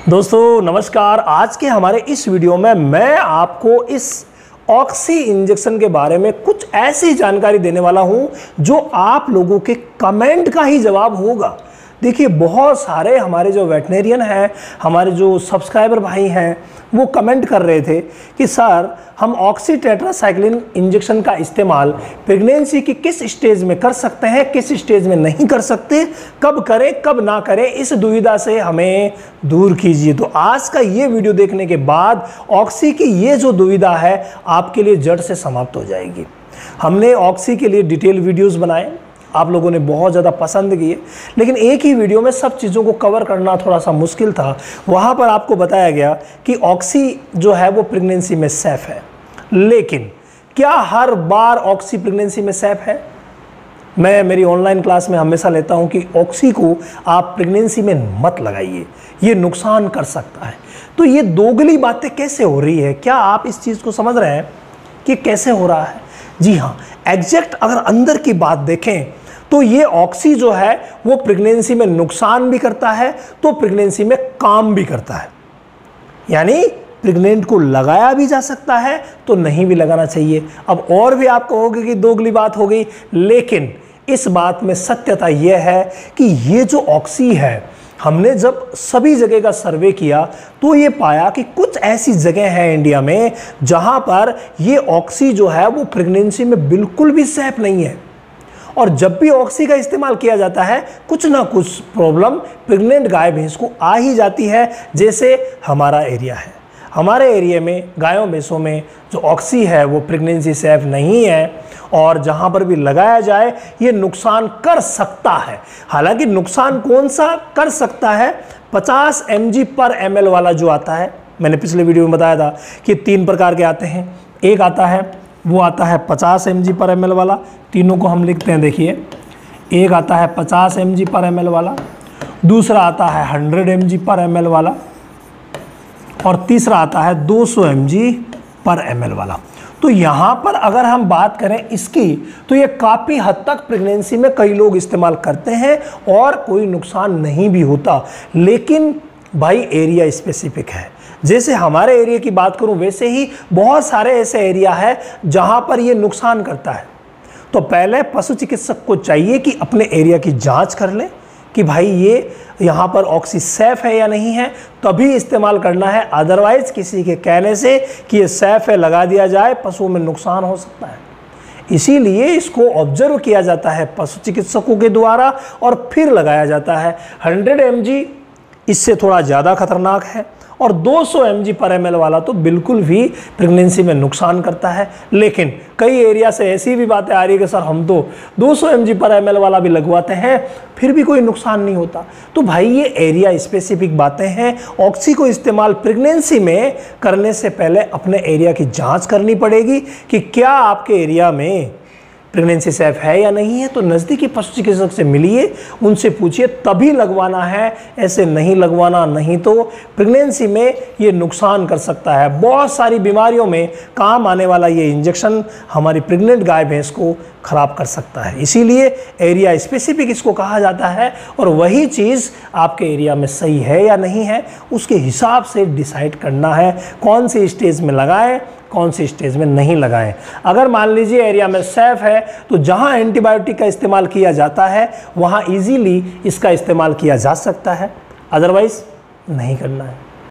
दोस्तों नमस्कार। आज के हमारे इस वीडियो में मैं आपको इस ऑक्सी इंजेक्शन के बारे में कुछ ऐसी जानकारी देने वाला हूं जो आप लोगों के कमेंट का ही जवाब होगा। देखिए, बहुत सारे हमारे जो वेटनेरियन हैं, हमारे जो सब्सक्राइबर भाई हैं, वो कमेंट कर रहे थे कि सर हम ऑक्सी टेट्रासाइक्लिन इंजेक्शन का इस्तेमाल प्रेगनेंसी की किस स्टेज में कर सकते हैं, किस स्टेज में नहीं कर सकते, कब करें कब ना करें, इस दुविधा से हमें दूर कीजिए। तो आज का ये वीडियो देखने के बाद ऑक्सी की ये जो दुविधा है आपके लिए जड़ से समाप्त हो जाएगी। हमने ऑक्सी के लिए डिटेल वीडियोज़ बनाए, आप लोगों ने बहुत ज़्यादा पसंद किए, लेकिन एक ही वीडियो में सब चीज़ों को कवर करना थोड़ा सा मुश्किल था। वहाँ पर आपको बताया गया कि ऑक्सी जो है वो प्रेगनेंसी में सेफ़ है, लेकिन क्या हर बार ऑक्सी प्रेगनेंसी में सेफ़ है? मैं मेरी ऑनलाइन क्लास में हमेशा लेता हूँ कि ऑक्सी को आप प्रेगनेंसी में मत लगाइए, ये नुकसान कर सकता है। तो ये दोगली बातें कैसे हो रही है? क्या आप इस चीज़ को समझ रहे हैं कि कैसे हो रहा है? जी हाँ, एग्जैक्ट अगर अंदर की बात देखें तो ये ऑक्सी जो है वो प्रेगनेंसी में नुकसान भी करता है तो प्रेगनेंसी में काम भी करता है। यानी प्रेग्नेंट को लगाया भी जा सकता है तो नहीं भी लगाना चाहिए। अब और भी आप कहोगे कि दोगली बात हो गई, लेकिन इस बात में सत्यता यह है कि ये जो ऑक्सी है, हमने जब सभी जगह का सर्वे किया तो ये पाया कि कुछ ऐसी जगह हैं इंडिया में जहां पर ये ऑक्सी जो है वो प्रेगनेंसी में बिल्कुल भी सेफ नहीं है। और जब भी ऑक्सी का इस्तेमाल किया जाता है कुछ ना कुछ प्रॉब्लम प्रेग्नेंट गाय भैंस को आ ही जाती है। जैसे हमारा एरिया है, हमारे एरिया में गायों भैंसों में जो ऑक्सी है वो प्रेगनेंसी सेफ नहीं है और जहाँ पर भी लगाया जाए ये नुकसान कर सकता है। हालांकि नुकसान कौन सा कर सकता है? 50 mg/ml वाला जो आता है, मैंने पिछले वीडियो में बताया था कि 3 प्रकार के आते हैं। एक आता है वो आता है 50 mg/ml वाला, तीनों को हम लिखते हैं। देखिए, एक आता है 50 mg/ml वाला, दूसरा आता है 100 mg/ml वाला और तीसरा आता है 200 mg/ml वाला। तो यहाँ पर अगर हम बात करें इसकी तो ये काफ़ी हद तक प्रेगनेंसी में कई लोग इस्तेमाल करते हैं और कोई नुकसान नहीं भी होता। लेकिन भाई एरिया स्पेसिफिक है। जैसे हमारे एरिया की बात करूं वैसे ही बहुत सारे ऐसे एरिया है जहां पर ये नुकसान करता है। तो पहले पशु चिकित्सक को चाहिए कि अपने एरिया की जांच कर ले कि भाई ये यहाँ पर ऑक्सी सेफ है या नहीं है, तभी इस्तेमाल करना है। अदरवाइज किसी के कहने से कि ये सेफ है लगा दिया जाए, पशुओं में नुकसान हो सकता है। इसीलिए इसको ऑब्जर्व किया जाता है पशु चिकित्सकों के द्वारा और फिर लगाया जाता है। 100 mg इससे थोड़ा ज़्यादा खतरनाक है और 200 mg/ml वाला तो बिल्कुल भी प्रेगनेंसी में नुकसान करता है। लेकिन कई एरिया से ऐसी भी बातें आ रही है कि सर हम तो 200 mg/ml वाला भी लगवाते हैं फिर भी कोई नुकसान नहीं होता। तो भाई ये एरिया स्पेसिफिक बातें हैं। ऑक्सी को इस्तेमाल प्रेगनेंसी में करने से पहले अपने एरिया की जाँच करनी पड़ेगी कि क्या आपके एरिया में प्रेगनेंसी सेफ है या नहीं है। तो नज़दीकी पशु चिकित्सक से मिलिए, उनसे पूछिए, तभी लगवाना है, ऐसे नहीं लगवाना, नहीं तो प्रेगनेंसी में ये नुकसान कर सकता है। बहुत सारी बीमारियों में काम आने वाला ये इंजेक्शन हमारी प्रेग्नेंट गाय भैंस को ख़राब कर सकता है। इसीलिए एरिया स्पेसिफिक इसको कहा जाता है और वही चीज़ आपके एरिया में सही है या नहीं है उसके हिसाब से डिसाइड करना है कौन सी स्टेज में लगाएं, कौन सी स्टेज में नहीं लगाएं। अगर मान लीजिए एरिया में सेफ है तो जहां एंटीबायोटिक का इस्तेमाल किया जाता है वहां इजीली इसका इस्तेमाल किया जा सकता है, अदरवाइज नहीं करना है।